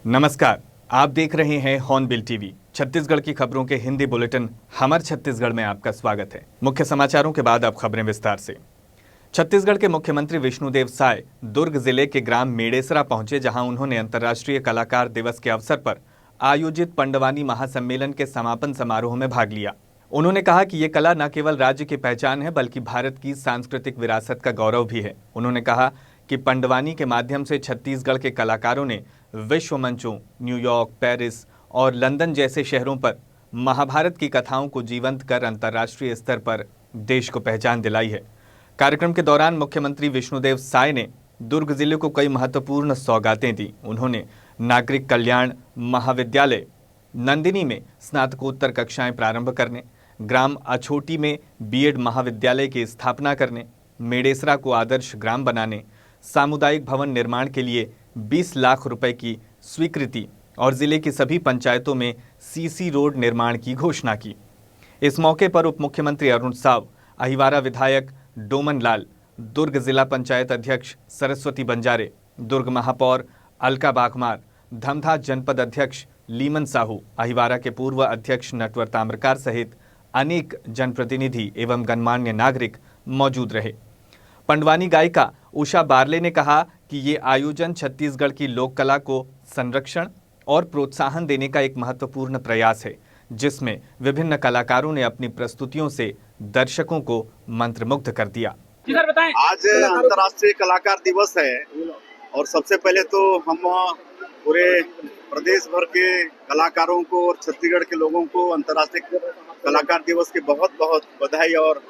नमस्कार, आप देख रहे हैं हॉर्नबिल टीवी। छत्तीसगढ़ की खबरों के हिंदी बुलेटिन हमर छत्तीसगढ़ में आपका स्वागत है। मुख्य समाचारों के बाद अब खबरें विस्तार से। छत्तीसगढ़ के मुख्यमंत्री विष्णुदेव साय दुर्ग जिले के ग्राम मेड़ेसरा पहुंचे, जहां उन्होंने अंतर्राष्ट्रीय कलाकार दिवस के अवसर पर आयोजित पंडवानी महासम्मेलन के समापन समारोह में भाग लिया। उन्होंने कहा कि ये कला न केवल राज्य की पहचान है बल्कि भारत की सांस्कृतिक विरासत का गौरव भी है। उन्होंने कहा कि पंडवानी के माध्यम से छत्तीसगढ़ के कलाकारों ने विश्व मंचों, न्यूयॉर्क, पेरिस और लंदन जैसे शहरों पर महाभारत की कथाओं को जीवंत कर अंतर्राष्ट्रीय स्तर पर देश को पहचान दिलाई है। कार्यक्रम के दौरान मुख्यमंत्री विष्णुदेव साय ने दुर्ग जिले को कई महत्वपूर्ण सौगातें दी। उन्होंने नागरिक कल्याण महाविद्यालय नंदिनी में स्नातकोत्तर कक्षाएं प्रारंभ करने, ग्राम अछोटी में बीएड महाविद्यालय की स्थापना करने, मेड़ेसरा को आदर्श ग्राम बनाने, सामुदायिक भवन निर्माण के लिए 20 लाख रुपए की स्वीकृति और जिले की सभी पंचायतों में सीसी रोड निर्माण की घोषणा की। इस मौके पर उप मुख्यमंत्री अरुण साव, अहिवारा विधायक डोमन लाल, दुर्ग जिला पंचायत अध्यक्ष सरस्वती बंजारे, दुर्ग महापौर अलका बागमार, धमधा जनपद अध्यक्ष लीमन साहू, अहिवारा के पूर्व अध्यक्ष नटवर ताम्रकार सहित अनेक जनप्रतिनिधि एवं गणमान्य नागरिक मौजूद रहे। पंडवानी गायिका उषा बारले ने कहा कि ये आयोजन छत्तीसगढ़ की लोक कला को संरक्षण और प्रोत्साहन देने का एक महत्वपूर्ण प्रयास है, जिसमें विभिन्न कलाकारों ने अपनी प्रस्तुतियों से दर्शकों को मंत्रमुग्ध कर दिया। आज अंतर्राष्ट्रीय कलाकार दिवस है और सबसे पहले तो हम पूरे प्रदेश भर के कलाकारों को और छत्तीसगढ़ के लोगों को अंतर्राष्ट्रीय कलाकार दिवस की बहुत बहुत बधाई और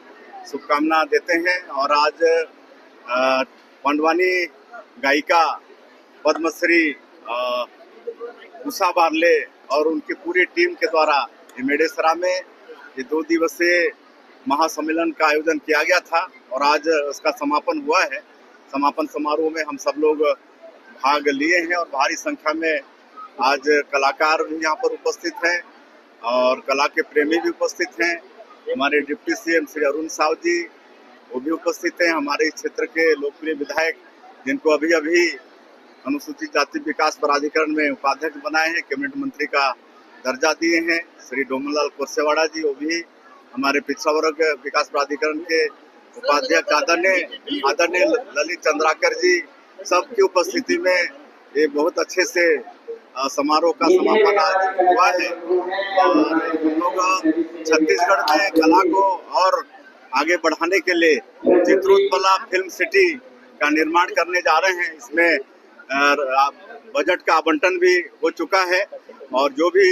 शुभकामना देते हैं। और आज पंडवानी गायिका पद्मश्री उषा बारले और उनकी पूरी टीम के द्वारा मेड़ेसरा में ये 2 दिवसीय महासम्मेलन का आयोजन किया गया था और आज उसका समापन हुआ है। समापन समारोह में हम सब लोग भाग लिए हैं और भारी संख्या में आज कलाकार भी यहाँ पर उपस्थित हैं और कला के प्रेमी भी उपस्थित हैं। हमारे डिप्टी सीएम श्री अरुण साव जी वो भी उपस्थित हैं। हमारे क्षेत्र के लोकप्रिय विधायक जिनको अभी अभी अनुसूचित जाति विकास प्राधिकरण में उपाध्यक्ष बनाए हैं, कैबिनेट मंत्री का दर्जा दिए हैं, श्री डोमनलाल कोरसेवाड़ा जी, वो भी हमारे पिछड़ा वर्ग विकास प्राधिकरण के उपाध्यक्ष आदरणीय ललित चंद्राकर जी, सबकी उपस्थिति में ये बहुत अच्छे से समारोह का समापन आज हुआ है। और हम लोग छत्तीसगढ़ में कला को और आगे बढ़ाने के लिए चित्रोत्पला फिल्म सिटी का निर्माण करने जा रहे हैं। इसमें बजट का आवंटन भी हो चुका है और जो भी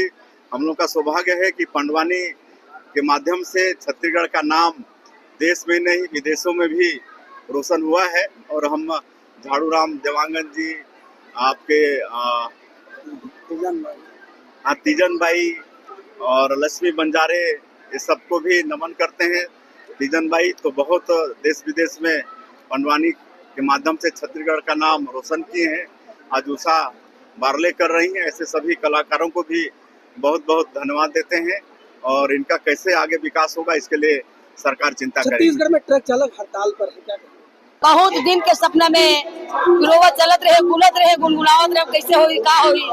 हम लोग का सौभाग्य है कि पंडवानी के माध्यम से छत्तीसगढ़ का नाम देश में नहीं विदेशों में भी रोशन हुआ है। और हम झाड़ूराम देवांगन जी, आपके तीजन भाई और लक्ष्मी बंजारे, ये सबको भी नमन करते हैं। तीजन भाई तो बहुत देश विदेश में पंडवानी के माध्यम से छत्तीसगढ़ का नाम रोशन किए हैं। आज उषा बारले कर रही हैं। ऐसे सभी कलाकारों को भी बहुत बहुत धन्यवाद देते हैं और इनका कैसे आगे विकास होगा इसके लिए सरकार चिंता करेगी। छत्तीसगढ़ में ट्रक चालक हड़ताल पर है, क्या बहुत दिन के सपना में रोवत चलत रहे, गुलत रहे, गुनगुनावत रहे, कैसे होई का होई।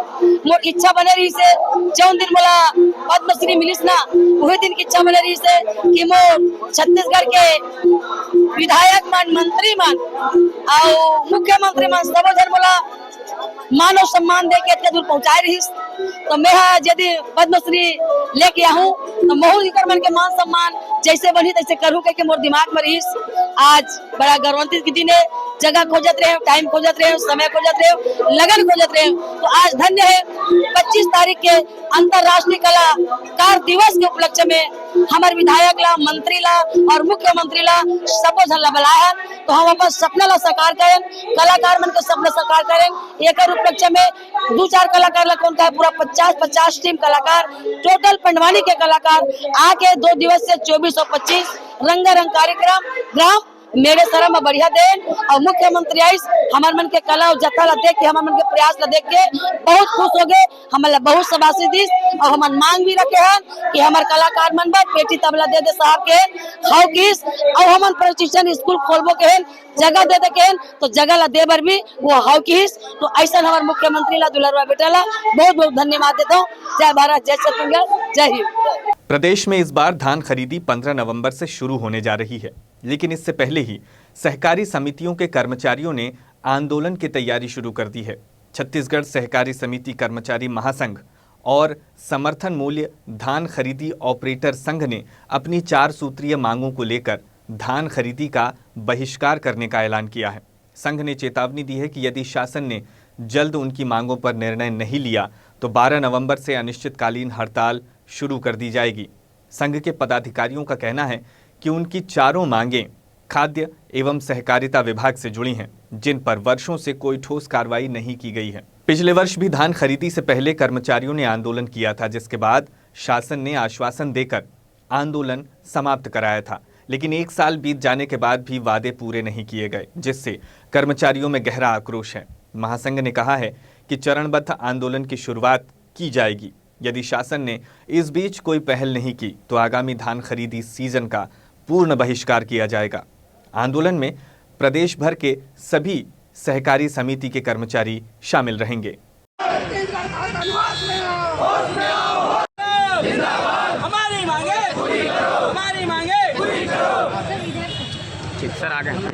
मोर इच्छा बने रही से जौन दिन मोला पद्मश्री मिलिस ना, वही दिन की इच्छा बने रही से कि मोर छत्तीसगढ़ के विधायक मन, मंत्री मन और मुख्यमंत्री मन सब जन मोला मानव सम्मान दे के इतने दूर पहुँचाए रही। तो मैं यदि पद्मश्री लेके आऊँ तो महू इकर मन के मान सम्मान जैसे बनी तैसे करूँ के मोर दिमाग में रही। आज बड़ा गौरवान्वित के दिन है, जगह खोजत रहे, टाइम खोजत रहे, समय खोजत रहे, लगन खोजत रहे। तो आज धन्य है 25 तारीख के अंतर्राष्ट्रीय कलाकार दिवस के उपलक्ष्य में हमारे विधायक ला, मंत्री ला और मुख्यमंत्री ला सबो झन ला बुलाया। तो हम अपन सपना ला साकार करें, कलाकार मन के सपना साकार करें। एक उपलक्ष्य में 2-4 कलाकार ला कौन का पूरा 50 टीम कलाकार टोटल पंडवानी के कलाकार आके 2 दिवस से 24 और 25 रंगारंग कार्यक्रम ग्राम मेरे शर्म में बढ़िया देन और मुख्यमंत्री आइस हमार मन के कला और जत्था ला देख के हमार मन के प्रयास ला देख के बहुत खुश हो गए। हमारे बहुत शाबाशी दी और हमार मांग भी रखे हैं कि हमार कलाकार मन पर पेटी तबला दे दे साहब के हाउ किस और हमार प्रशिक्षण स्कूल खोलबो के जगह दे दे के तो जगह ला दे बर भी वो हाउ किस। तो ऐसा हमारे मुख्यमंत्री ला दुलारवा बेटा ला बहुत बहुत धन्यवाद देता हूँ। जय भारत, जय छत्तीसगढ़, जय हिंद। प्रदेश में इस बार धान खरीदी 15 नवंबर से शुरू होने जा रही है, लेकिन इससे पहले ही सहकारी समितियों के कर्मचारियों ने आंदोलन की तैयारी शुरू कर दी है। छत्तीसगढ़ सहकारी समिति कर्मचारी महासंघ और समर्थन मूल्य धान खरीदी ऑपरेटर संघ ने अपनी 4 सूत्रीय मांगों को लेकर धान खरीदी का बहिष्कार करने का ऐलान किया है। संघ ने चेतावनी दी है कि यदि शासन ने जल्द उनकी मांगों पर निर्णय नहीं लिया तो 12 नवंबर से अनिश्चितकालीन हड़ताल शुरू कर दी जाएगी। संघ के पदाधिकारियों का कहना है कि उनकी चारों मांगें खाद्य एवं सहकारिता विभाग से जुड़ी हैं, जिन पर वर्षों से कोई ठोस कार्रवाई नहीं की गई है। पिछले वर्ष भी धान खरीदी से पहले कर्मचारियों ने आंदोलन किया था, जिसके बाद शासन ने आश्वासन देकर आंदोलन समाप्त कराया था, लेकिन 1 साल बीत जाने के बाद भी वादे पूरे नहीं किए गए, जिससे कर्मचारियों में गहरा आक्रोश है। महासंघ ने कहा है कि चरणबद्ध आंदोलन की शुरुआत की जाएगी। यदि शासन ने इस बीच कोई पहल नहीं की तो आगामी धान खरीदी सीजन का पूर्ण बहिष्कार किया जाएगा। आंदोलन में प्रदेश भर के सभी सहकारी समिति के कर्मचारी शामिल रहेंगे। हमारी मांगे ठीक सर आ गए।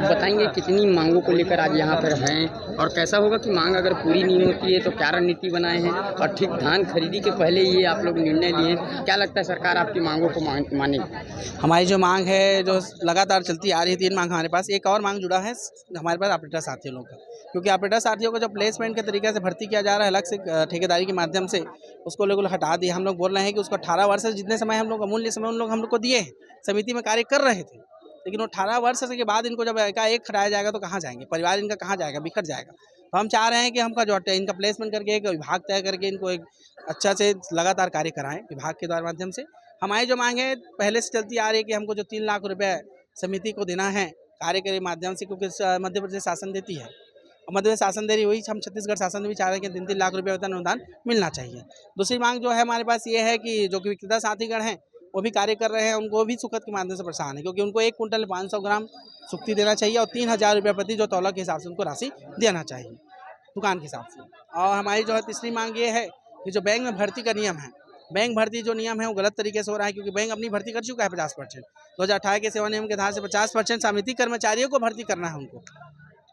बताएंगे कितनी मांगों को लेकर आज यहाँ पर हैं और कैसा होगा कि मांग अगर पूरी नहीं होती है तो क्या रणनीति बनाए हैं और ठीक धान खरीदी के पहले ये आप लोग निर्णय लिए हैं। क्या लगता है सरकार आपकी मांगों को मानेगी? हमारी जो मांग है जो लगातार चलती आ रही है, 3 मांग हमारे पास। एक और मांग जुड़ा है हमारे पास ऑपरेटर साथियों लोग का, क्योंकि ऑपरेटर साथियों को जो प्लेसमेंट के तरीके से भर्ती किया जा रहा है अलग से ठेकेदारी के माध्यम से, उसको लोग हटा दिया। हम लोग बोल रहे हैं कि उसको 18 वर्ष से जितने समय हम लोग अमूल्य समय हम लोग को दिए हैं, समिति में कार्य कर रहे थे, लेकिन वो 18 वर्ष के बाद इनको जब एकाएक हटाया जाएगा तो कहाँ जाएंगे, परिवार इनका कहाँ जाएगा, बिखर जाएगा। तो हम चाह रहे हैं कि हमका जो इनका प्लेसमेंट करके एक विभाग तय करके इनको एक अच्छा से लगातार कार्य कराएं विभाग के द्वारा माध्यम से। हमारी जो मांग है पहले से चलती आ रही है कि हमको जो 3 लाख रुपए समिति को देना है कार्य के माध्यम से, क्योंकि मध्य प्रदेश शासन देती है और मध्य प्रदेश शासन दे रही हुई, हम छत्तीसगढ़ शासन भी चाह रहे हैं कि 3-3 लाख रुपये वेतन अनुदान मिलना चाहिए। दूसरी मांग जो है हमारे पास ये है कि जो कि विक्रेता साथीगण हैं वो भी कार्य कर रहे हैं, उनको भी सुखद के माध्यम से परेशान है, क्योंकि उनको 1 कुंटल 500 ग्राम सुक्ति देना चाहिए और 3000 रुपये प्रति जो तौला के हिसाब से उनको राशि देना चाहिए दुकान के हिसाब से। और हमारी जो है तीसरी मांग ये है कि जो बैंक में भर्ती का नियम है, बैंक भर्ती जो नियम है वो गलत तरीके से हो रहा है, क्योंकि बैंक अपनी भर्ती कर चुका है 50%। 2018 के सेवा नियम के आधार से 50% समिति कर्मचारियों को भर्ती करना है उनको,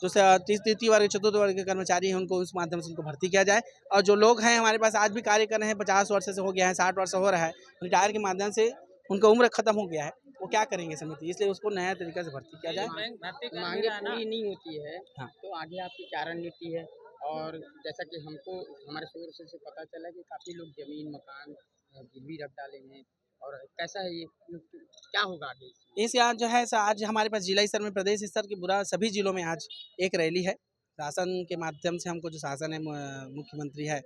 जो तृतीय वर्ग 4th वर्ग के कर्मचारी हैं उनको उस माध्यम से उनको भर्ती किया जाए। और जो लोग हैं हमारे पास आज भी कार्य कर रहे हैं, 50 वर्ष से हो गया है, 60 वर्ष हो रहा है, रिटायर के माध्यम से उनका उम्र खत्म हो गया है, वो क्या करेंगे समिति, इसलिए उसको नया तरीके से भर्ती किया जाए। मांगे पूरी नहीं होती है हाँ। तो आगे आपकी क्या रणनीति है? और जैसा कि हमको हमारे सोर्स से पता चला कि काफ़ी लोग जमीन मकान गिरवी रख डाले हैं, और कैसा है ये, क्या होगा आगे? इस आज जो है आज हमारे पास जिला स्तर में, प्रदेश स्तर के बुरा सभी जिलों में आज एक रैली है। शासन के माध्यम से हमको जो शासन है, मुख्यमंत्री है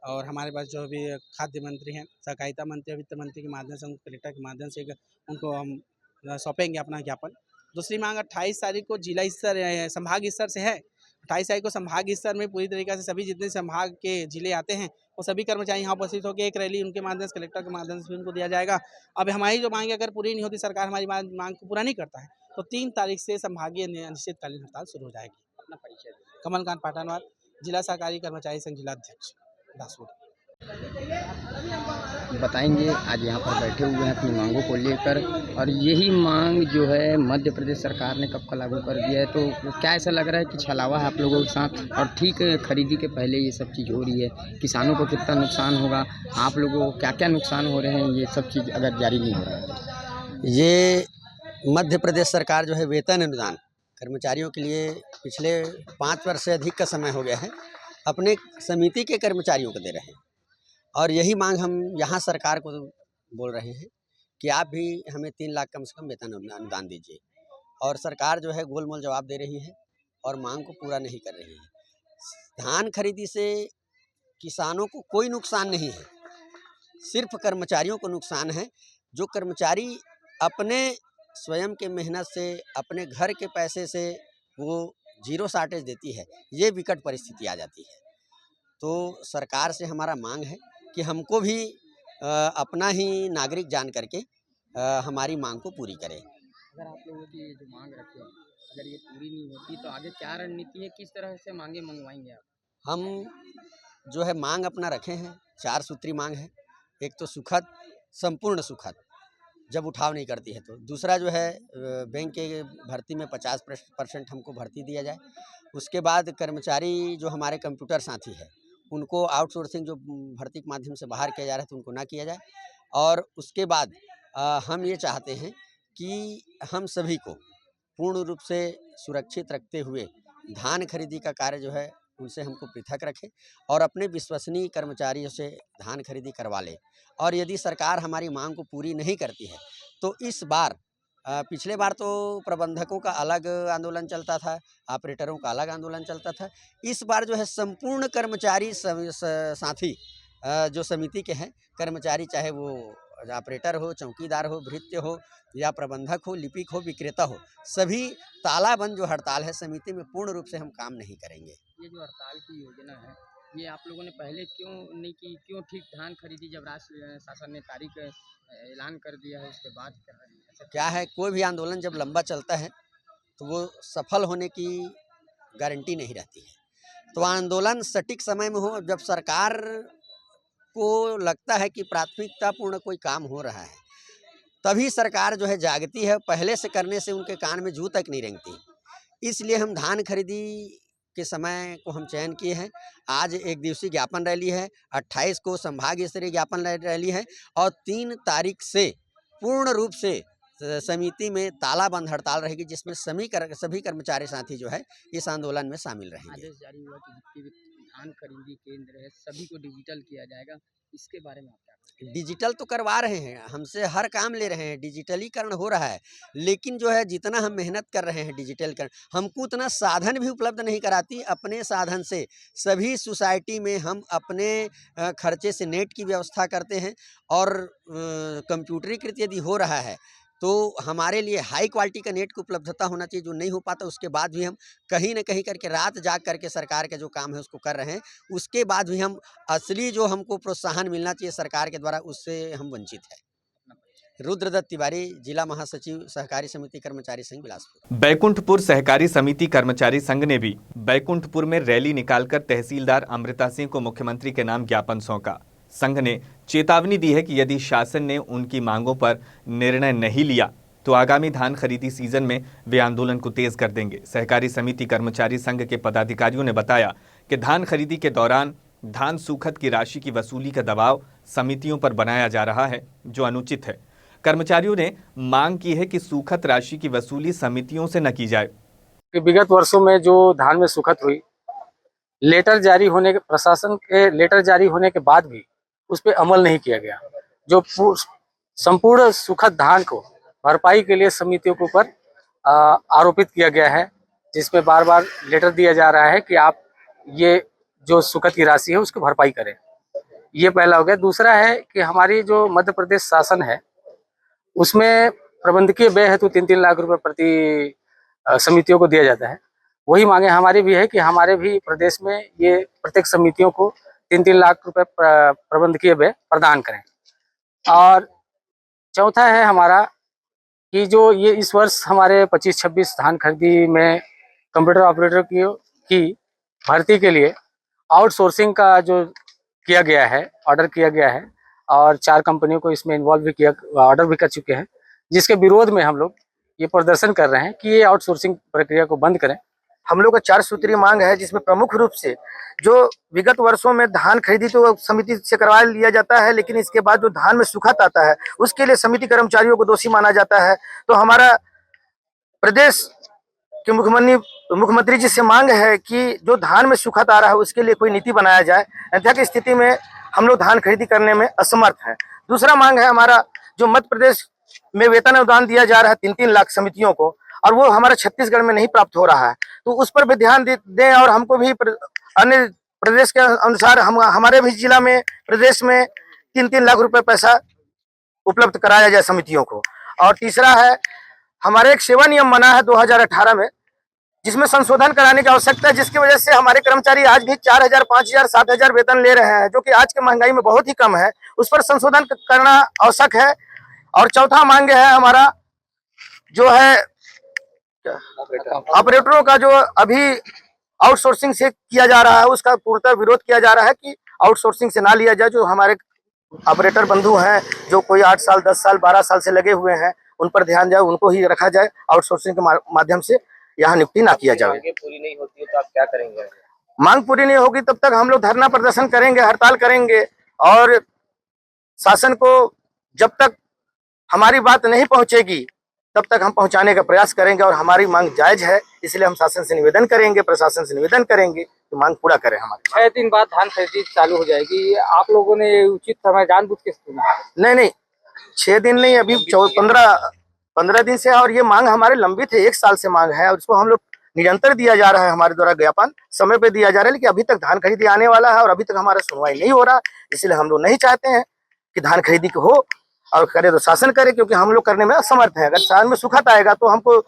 और हमारे पास जो भी खाद्य मंत्री हैं, सहकारिता मंत्री, वित्त मंत्री के माध्यम से, उनको कलेक्टर के माध्यम से उनको हम सौंपेंगे अपना ज्ञापन। दूसरी मांग 28 तारीख को जिला स्तर संभाग स्तर से है। 28 तारीख को संभाग स्तर में पूरी तरीके से सभी जितने संभाग के जिले आते हैं वो सभी कर्मचारी यहाँ उपस्थित होकर एक रैली उनके माध्यम से, कलेक्टर के माध्यम से उनको दिया जाएगा। अब हमारी जो मांग अगर पूरी नहीं होती, सरकार हमारी मांग को पूरा नहीं करता है, तो 3 तारीख से संभागीय अनिश्चितकालीन हड़ताल शुरू हो जाएगी। अपना परिचय कमलकांत पाटनवार, जिला सहकारी कर्मचारी संघ जिलाध्यक्ष दासपुर। बताएंगे आज यहाँ पर बैठे हुए हैं अपनी मांगों को लेकर, और यही मांग जो है मध्य प्रदेश सरकार ने कब का लागू कर दिया है, तो क्या ऐसा लग रहा है कि छलावा है आप लोगों के साथ? और ठीक खरीदी के पहले ये सब चीज़ हो रही है, किसानों को कितना नुकसान होगा, आप लोगों को क्या क्या नुकसान हो रहे हैं, ये सब चीज़ अगर जारी नहीं हो रहा है? ये मध्य प्रदेश सरकार जो है वेतन अनुदान कर्मचारियों के लिए पिछले 5 वर्ष से अधिक का समय हो गया है अपने समिति के कर्मचारियों को दे रहे हैं, और यही मांग हम यहाँ सरकार को बोल रहे हैं कि आप भी हमें 3 लाख कम से कम वेतन अनुदान दीजिए। और सरकार जो है गोलमोल जवाब दे रही है और मांग को पूरा नहीं कर रही है। धान खरीदी से किसानों को कोई नुकसान नहीं है, सिर्फ कर्मचारियों को नुकसान है। जो कर्मचारी अपने स्वयं के मेहनत से, अपने घर के पैसे से वो जीरो शार्टेज देती है, ये विकट परिस्थिति आ जाती है। तो सरकार से हमारा मांग है कि हमको भी अपना ही नागरिक जान करके हमारी मांग को पूरी करें। अगर आप लोगों की जो मांग रखे हैं, अगर ये पूरी नहीं होती तो आगे क्या रणनीति है, किस तरह से मांगे मंगवाएंगे आप? हम जो है मांग अपना रखे हैं, 4 सूत्री मांग है। एक तो सुखद, संपूर्ण सुखद, जब उठाव नहीं करती है तो। दूसरा जो है बैंक के भर्ती में 50% हमको भर्ती दिया जाए। उसके बाद कर्मचारी जो हमारे कंप्यूटर साथी है उनको आउटसोर्सिंग जो भर्ती के माध्यम से बाहर किया जा रहा है तो उनको ना किया जाए। और उसके बाद हम ये चाहते हैं कि हम सभी को पूर्ण रूप से सुरक्षित रखते हुए धान खरीदी का कार्य जो है उनसे हमको पृथक रखें और अपने विश्वसनीय कर्मचारियों से धान खरीदी करवा लें। और यदि सरकार हमारी मांग को पूरी नहीं करती है तो इस बार पिछले बार तो प्रबंधकों का अलग आंदोलन चलता था, ऑपरेटरों का अलग आंदोलन चलता था। इस बार जो है संपूर्ण कर्मचारी साथी जो समिति के हैं कर्मचारी, चाहे वो ऑपरेटर हो, चौकीदार हो, भृत्य हो या प्रबंधक हो, लिपिक हो, विक्रेता हो, सभी तालाबंद जो हड़ताल है समिति में पूर्ण रूप से हम काम नहीं करेंगे। ये जो हड़ताल की योजना है, ये आप लोगों ने पहले क्यों नहीं की? क्यों ठीक धान खरीदी जब राज्य शासन ने तारीख ऐलान कर दिया है उसके बाद कर रहे हैं? ऐसा क्या है, कोई भी आंदोलन जब लंबा चलता है तो वो सफल होने की गारंटी नहीं रहती है। तो आंदोलन सटीक समय में हो, जब सरकार को लगता है कि प्राथमिकतापूर्ण कोई काम हो रहा है तभी सरकार जो है जागती है। पहले से करने से उनके कान में जू तक नहीं रेंगती। इसलिए हम धान खरीदी के समय को हम चयन किए हैं। आज एक दिवसीय ज्ञापन रैली है, 28 को संभागीय स्तरीय ज्ञापन रैली है और 3 तारीख से पूर्ण रूप से समिति में तालाबंद हड़ताल रहेगी, जिसमें सभी कर्मचारी साथी जो है इस आंदोलन में शामिल रहेंगे। आदेश जारी हुआ कि जितने भी धान खरीदी केंद्र है सभी को डिजिटल किया जाएगा, इसके बारे में आप क्या कहेंगे? डिजिटल तो करवा रहे हैं, हमसे हर काम ले रहे हैं, डिजिटलीकरण हो रहा है। लेकिन जो है जितना हम मेहनत कर रहे हैं डिजिटलीकरण, हमको उतना साधन भी उपलब्ध नहीं कराती। अपने साधन से सभी सोसाइटी में हम अपने खर्चे से नेट की व्यवस्था करते हैं और कंप्यूटरीकृत यदि हो रहा है तो हमारे लिए हाई क्वालिटी का नेट की उपलब्धता होना चाहिए, जो नहीं हो पाता। उसके बाद भी हम कहीं न कहीं करके रात जाग करके सरकार का जो काम है उसको कर रहे हैं। उसके बाद भी हम असली जो हमको प्रोत्साहन मिलना चाहिए सरकार के द्वारा, उससे हम वंचित हैं। रुद्रदत्त तिवारी, जिला महासचिव सहकारी समिति कर्मचारी संघ बिलासपुर। बैकुंठपुर सहकारी समिति कर्मचारी संघ ने भी बैकुंठपुर में रैली निकालकर तहसीलदार अमृता सिंह को मुख्यमंत्री के नाम ज्ञापन सौंपा। संघ ने चेतावनी दी है कि यदि शासन ने उनकी मांगों पर निर्णय नहीं लिया तो आगामी धान खरीदी सीजन में वे आंदोलन को तेज कर देंगे। सहकारी समिति कर्मचारी संघ के पदाधिकारियों ने बताया कि धान खरीदी के दौरान धान सूखत की राशि की वसूली का दबाव समितियों पर बनाया जा रहा है, जो अनुचित है। कर्मचारियों ने मांग की है कि सूखत राशि की वसूली समितियों से न की जाए। विगत वर्षों में जो धान में सूखत हुई, लेटर जारी होने के प्रशासन के लेटर जारी होने के बाद भी उस पर अमल नहीं किया गया। जो संपूर्ण सुखद धान को भरपाई के लिए समितियों के ऊपर आरोपित किया गया है, जिसमें बार बार लेटर दिया जा रहा है कि आप ये जो सुखद की राशि है उसकी भरपाई करें। ये पहला हो गया। दूसरा है कि हमारी जो मध्य प्रदेश शासन है उसमें प्रबंधकीय व्यय हेतु 3-3 लाख रुपए प्रति समितियों को दिया जाता है। वही मांगे हमारी भी है कि हमारे भी प्रदेश में ये प्रत्येक समितियों को 3-3 लाख रुपए प्रबंधकीय व्यय प्रदान करें। और चौथा है हमारा कि जो ये इस वर्ष हमारे 25-26 धान खरीदी में कंप्यूटर ऑपरेटर की भर्ती के लिए आउटसोर्सिंग का जो किया गया है, ऑर्डर किया गया है और 4 कंपनियों को इसमें इन्वॉल्व भी किया, ऑर्डर भी कर चुके हैं, जिसके विरोध में हम लोग ये प्रदर्शन कर रहे हैं कि ये आउटसोर्सिंग प्रक्रिया को बंद करें। हम लोग का 4 सूत्रीय मांग है, जिसमें प्रमुख रूप से जो विगत वर्षों में धान खरीदी तो समिति से करवा लिया जाता है, लेकिन इसके बाद जो धान में सुखत आता है उसके लिए समिति कर्मचारियों को दोषी माना जाता है। तो हमारा प्रदेश के मुख्यमंत्री जी से मांग है कि जो धान में सुखत आ रहा है उसके लिए कोई नीति बनाया जाए। अन्यथा की स्थिति में हम लोग धान खरीदी करने में असमर्थ हैं। दूसरा मांग है हमारा, जो मध्य प्रदेश में वेतन अनुदान दिया जा रहा है 3-3 लाख समितियों को, और वो हमारा छत्तीसगढ़ में नहीं प्राप्त हो रहा है, तो उस पर भी ध्यान दें। और हमको भी अन्य प्रदेश के अनुसार हमारे भी जिला में प्रदेश में 3-3 लाख रुपए पैसा उपलब्ध कराया जाए समितियों को। और तीसरा है, हमारे एक सेवा नियम बना है 2018 में, जिसमें संशोधन कराने की आवश्यकता है, जिसकी वजह से हमारे कर्मचारी आज भी 4,000, 5,000, 7,000 वेतन ले रहे हैं, जो कि आज के महंगाई में बहुत ही कम है। उस पर संशोधन करना आवश्यक है। और चौथा मांग है हमारा, जो है ऑपरेटरों का जो अभी आउटसोर्सिंग से किया जा रहा है, उसका पूर्णतः विरोध किया जा रहा है कि आउटसोर्सिंग से ना लिया जाए। जो हमारे ऑपरेटर बंधु हैं, जो कोई 8 साल, 10 साल, 12 साल से लगे हुए हैं, उन पर ध्यान जाए, उनको ही रखा जाए। आउटसोर्सिंग के माध्यम से यहाँ नियुक्ति ना किया जाए। पूरी नहीं होती है तो आप क्या करेंगे? मांग पूरी नहीं होगी तब तक हम लोग धरना प्रदर्शन करेंगे, हड़ताल करेंगे। और शासन को जब तक हमारी बात नहीं पहुंचेगी तब तक हम पहुंचाने का प्रयास करेंगे। और हमारी मांग जायज है, इसलिए हम शासन से निवेदन करेंगे, प्रशासन से निवेदन करेंगे कि मांग पूरा करें हमारी। 6 दिन बाद धान खरीदी चालू हो जाएगी, आप लोगों ने उचित समय जानबूझ के चुना है? नहीं, 6 दिन नहीं, अभी 15 दिन से। और ये मांग हमारे लंबित है, 1 साल से मांग है, और उसको हम लोग निरंतर दिया जा रहा है, हमारे द्वारा ज्ञापन समय पे दिया जा रहा है। लेकिन अभी तक धान खरीदी आने वाला है और अभी तक हमारा सुनवाई नहीं हो रहा। इसलिए हम लोग नहीं चाहते हैं कि धान खरीदी हो, और करे तो शासन करे, क्योंकि हम लोग करने में असमर्थ हैं। अगर शासन में सुखत आएगा तो हमको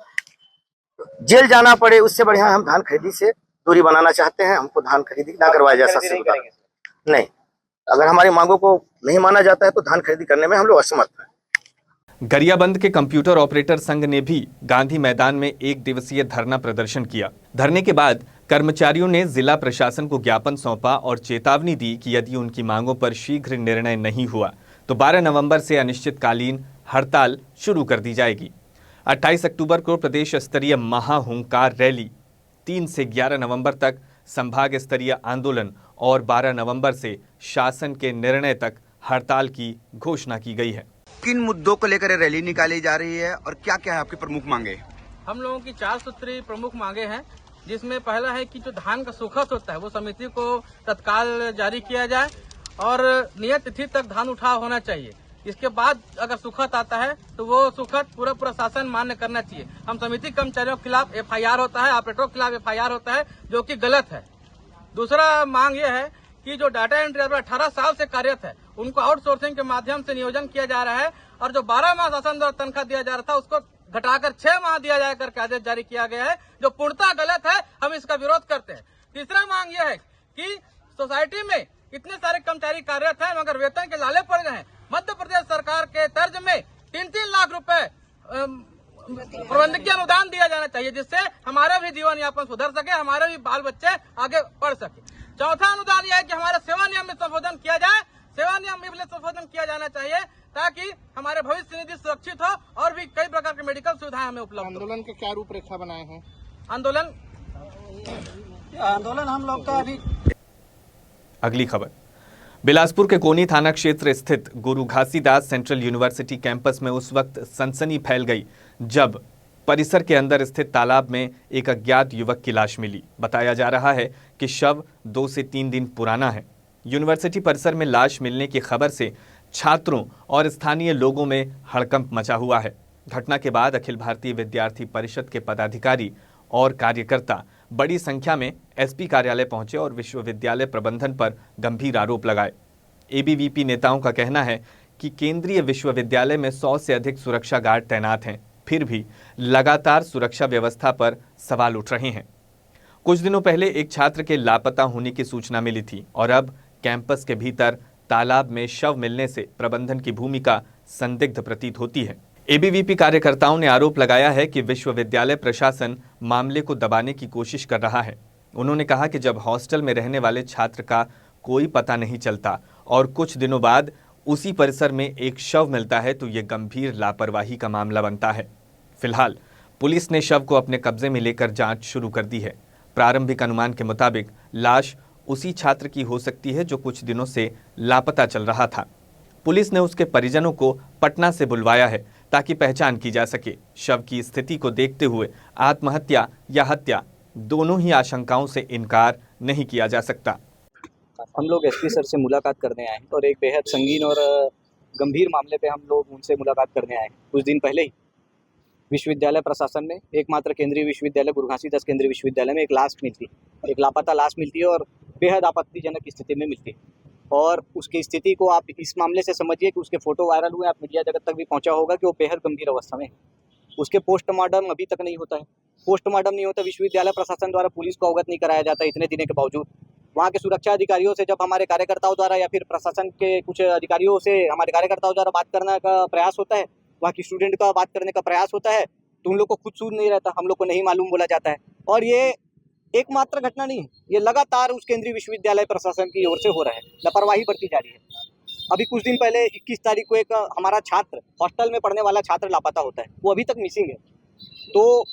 जेल जाना पड़े, उससे बढ़िया हम धान खरीदी से दूरी बनाना चाहते हैं। हमको धान खरीदी ना करवाया जाए शासन द्वारा। नहीं, अगर हमारी मांगों को नहीं माना जाता है तो धान खरीदी करने में हम लोग असमर्थ हैं। गरियाबंद के कंप्यूटर ऑपरेटर संघ ने भी गांधी मैदान में 1 दिवसीय धरना प्रदर्शन किया। धरने के बाद कर्मचारियों ने जिला प्रशासन को ज्ञापन सौंपा और चेतावनी दी कि यदि उनकी मांगों पर शीघ्र निर्णय नहीं हुआ तो 12 नवंबर से अनिश्चितकालीन हड़ताल शुरू कर दी जाएगी। 28 अक्टूबर को प्रदेश स्तरीय महाहुंकार रैली, 3 से 11 नवंबर तक संभाग स्तरीय आंदोलन और 12 नवंबर से शासन के निर्णय तक हड़ताल की घोषणा की गई है। किन मुद्दों को लेकर रैली निकाली जा रही है और क्या क्या है आपकी प्रमुख मांगे? हम लोगों की 4 सूत्री प्रमुख मांगे हैं, जिसमें पहला है कि जो धान का सूखत होता है वो समिति को तत्काल जारी किया जाए और नियत तिथि तक धान उठाव होना चाहिए। इसके बाद अगर सुखत आता है तो वो सुखत पूरा शासन मान्य करना चाहिए। हम समिति कर्मचारियों के खिलाफ FIR होता है, ऑपरेटरों के खिलाफ FIR होता है, जो कि गलत है। दूसरा मांग ये है कि जो डाटा एंट्री 18 साल से कार्यरत है, उनको आउटसोर्सिंग के माध्यम से नियोजन किया जा रहा है और जो 12 माह शासन द्वारा तनख्वाह दिया जा रहा था उसको घटाकर 6 माह दिया जाए करके आदेश जारी किया गया है, जो पूर्णतः गलत है। हम इसका विरोध करते हैं। तीसरा मांग यह है कि सोसाइटी में इतने सारे कर्मचारी कार्यरत हैं मगर वेतन के लाले पड़ गए हैं। मध्य प्रदेश सरकार के तर्ज में 3-3 लाख रुपए प्रबंधकीय अनुदान दिया जाना चाहिए, जिससे हमारा भी जीवन यापन सुधर सके, हमारे भी बाल बच्चे आगे बढ़ सके। चौथा अनुदान यह है कि हमारे सेवा नियम में संशोधन किया जाए, सेवा नियम में संशोधन किया जाना चाहिए ताकि हमारे भविष्य निधि सुरक्षित हो और भी कई प्रकार की मेडिकल सुविधाएं हमें उपलब्ध हो। आंदोलन के क्या रूपरेखा बनाए हैं? आंदोलन हम लोग का अभी। अगली खबर, बिलासपुर के कोनी थाना क्षेत्र स्थित गुरु घासीदास सेंट्रल यूनिवर्सिटी कैंपस में उस वक्त सनसनी फैल गई जब परिसर के अंदर स्थित तालाब में एक अज्ञात युवक की लाश मिली। बताया जा रहा है कि शव 2 से 3 दिन पुराना है। यूनिवर्सिटी परिसर में लाश मिलने की खबर से छात्रों और स्थानीय लोगों में हड़कंप मचा हुआ है। घटना के बाद अखिल भारतीय विद्यार्थी परिषद के पदाधिकारी और कार्यकर्ता बड़ी संख्या में एसपी कार्यालय पहुंचे और विश्वविद्यालय प्रबंधन पर गंभीर आरोप लगाए। एबीवीपी नेताओं का कहना है कि केंद्रीय विश्वविद्यालय में 100 से अधिक सुरक्षा गार्ड तैनात हैं, फिर भी लगातार सुरक्षा व्यवस्था पर सवाल उठ रहे हैं। कुछ दिनों पहले एक छात्र के लापता होने की सूचना मिली थी और अब कैंपस के भीतर तालाब में शव मिलने से प्रबंधन की भूमिका संदिग्ध प्रतीत होती है। एबीवीपी कार्यकर्ताओं ने आरोप लगाया है कि विश्वविद्यालय प्रशासन मामले को दबाने की कोशिश कर रहा है। उन्होंने कहा कि जब हॉस्टल में रहने वाले छात्र का कोई पता नहीं चलता और कुछ दिनों बाद उसी परिसर में एक शव मिलता है तो ये गंभीर लापरवाही का मामला बनता है। फिलहाल पुलिस ने शव को अपने कब्जे में लेकर जांच शुरू कर दी है। प्रारंभिक अनुमान के मुताबिक लाश उसी छात्र की हो सकती है जो कुछ दिनों से लापता चल रहा था। पुलिस ने उसके परिजनों को पटना से बुलवाया है ताकि पहचान की जा सके। शव की स्थिति को देखते हुए आत्महत्या या हत्या दोनों ही आशंकाओं से इनकार नहीं किया जा सकता। हम लोग एसपी सर से मुलाकात करने आए और एक बेहद संगीन और गंभीर मामले पे हम लोग उनसे मुलाकात करने आए। कुछ दिन पहले ही विश्वविद्यालय प्रशासन ने एकमात्र केंद्रीय विश्वविद्यालय गुरु घासीदास केंद्रीय विश्वविद्यालय में एक लाश मिलती, एक लापता लाश मिलती है और बेहद आपत्तिजनक स्थिति में मिलती है। और उसकी स्थिति को आप इस मामले से समझिए कि उसके फोटो वायरल हुए, आप मीडिया जगत तक भी पहुंचा होगा कि वो बेहद गंभीर अवस्था में है। उसके पोस्टमार्टम अभी तक नहीं होता है, पोस्टमार्टम नहीं होता, विश्वविद्यालय प्रशासन द्वारा पुलिस को अवगत नहीं कराया जाता इतने दिनों के बावजूद। वहाँ के सुरक्षा अधिकारियों से जब हमारे कार्यकर्ताओं द्वारा या फिर प्रशासन के कुछ अधिकारियों से हमारे कार्यकर्ताओं द्वारा बात करने का प्रयास होता है, वहाँ की स्टूडेंट का बात करने का प्रयास होता है, तो उन लोग को खुद सूझ नहीं रहता, हम लोग को नहीं मालूम बोला जाता है। और ये एकमात्र घटना नहीं है, ये लगातार उस केंद्रीय विश्वविद्यालय प्रशासन की ओर से हो रहा है, लापरवाही बढ़ती जा रही है। अभी कुछ दिन पहले 21 तारीख को एक हमारा छात्र, हॉस्टल में पढ़ने वाला छात्र लापता होता है, वो अभी तक मिसिंग है। तो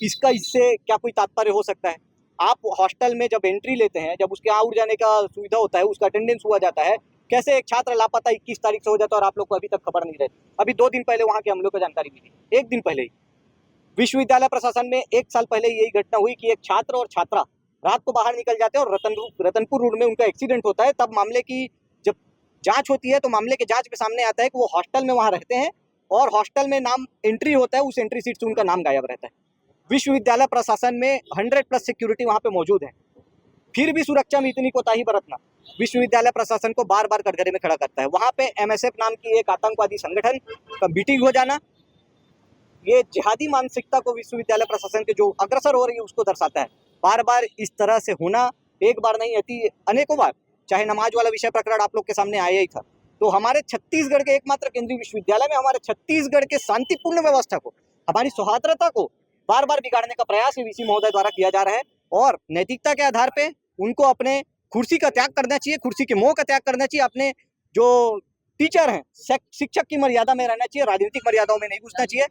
इससे क्या कोई तात्पर्य हो सकता है? आप हॉस्टल में जब एंट्री लेते हैं, जब उसके आउट जाने का सुविधा होता है, उसका अटेंडेंस हुआ जाता है, कैसे एक छात्र लापता 21 तारीख से हो जाता है और आप लोग को अभी तक खबर नहीं रहती? अभी 2 दिन पहले वहाँ के हम लोग को जानकारी मिली, 1 दिन पहले ही विश्वविद्यालय प्रशासन में 1 साल पहले यही घटना हुई कि एक छात्र और छात्रा रात को बाहर निकल जाते हैं और रतनपुर रोड में उनका एक्सीडेंट होता है। तब मामले की जब जांच होती है तो मामले के जांच में सामने आता है कि वो हॉस्टल में वहाँ रहते हैं और हॉस्टल में नाम एंट्री होता है, उस एंट्री सीट से उनका नाम गायब रहता है। विश्वविद्यालय प्रशासन में 100+ सिक्योरिटी वहाँ पे मौजूद है, फिर भी सुरक्षा में इतनी कोताही बरतना विश्वविद्यालय प्रशासन को बार बार कटघरे में खड़ा करता है। वहाँ पे MSF नाम की एक आतंकवादी संगठन का मीटिंग हो जाना, ये जिहादी मानसिकता को विश्वविद्यालय प्रशासन के जो अग्रसर हो रही है उसको दर्शाता है। बार बार इस तरह से होना, एक बार नहीं अति अनेकों बार, चाहे नमाज वाला विषय प्रकरण आप लोग के सामने आया ही था। तो हमारे छत्तीसगढ़ के एकमात्र केंद्रीय विश्वविद्यालय में हमारे छत्तीसगढ़ के शांतिपूर्ण व्यवस्था को, हमारी सौहार्दता को बार बार बिगाड़ने का प्रयास VC महोदय द्वारा किया जा रहा है। और नैतिकता के आधार पे उनको अपने कुर्सी का त्याग करना चाहिए, कुर्सी के मोह का त्याग करना चाहिए, अपने जो टीचर हैं, शिक्षक की मर्यादा में रहना चाहिए, राजनीतिक मर्यादाओं में नहीं घुसना चाहिए।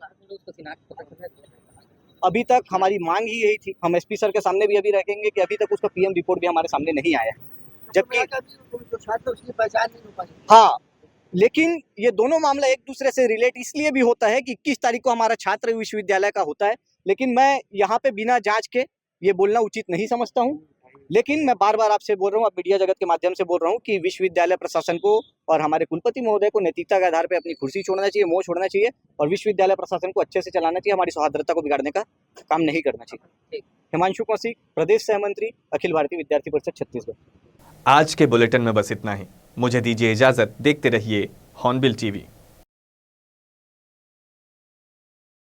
अभी तक हमारी मांग ही यही थी, हम SP सर के सामने भी अभी रखेंगे कि अभी तक उसका PM रिपोर्ट भी हमारे सामने नहीं आया, जबकि उसकी पहचान नहीं हो पाई। हाँ, लेकिन ये दोनों मामला एक दूसरे से रिलेट इसलिए भी होता है कि 21 तारीख को हमारा छात्र विश्वविद्यालय का होता है, लेकिन मैं यहाँ पे बिना जांच के ये बोलना उचित नहीं समझता हूँ। लेकिन मैं बार बार आपसे बोल रहा हूँ, आप मीडिया जगत के माध्यम से बोल रहा हूँ कि विश्वविद्यालय प्रशासन को और हमारे कुलपति महोदय को नैतिकता के आधार पर अपनी कुर्सी छोड़ना चाहिए, मोह छोड़ना चाहिए और विश्वविद्यालय प्रशासन को अच्छे से चलाना चाहिए, हमारी सौहार्दता को बिगाड़ने का काम नहीं करना चाहिए। हिमांशु कौशिक, प्रदेश सहमंत्री, अखिल भारतीय विद्यार्थी परिषद छत्तीसगढ़। आज के बुलेटिन में बस इतना ही। मुझे दीजिए इजाजत। देखते रहिए हॉर्नबिल TV।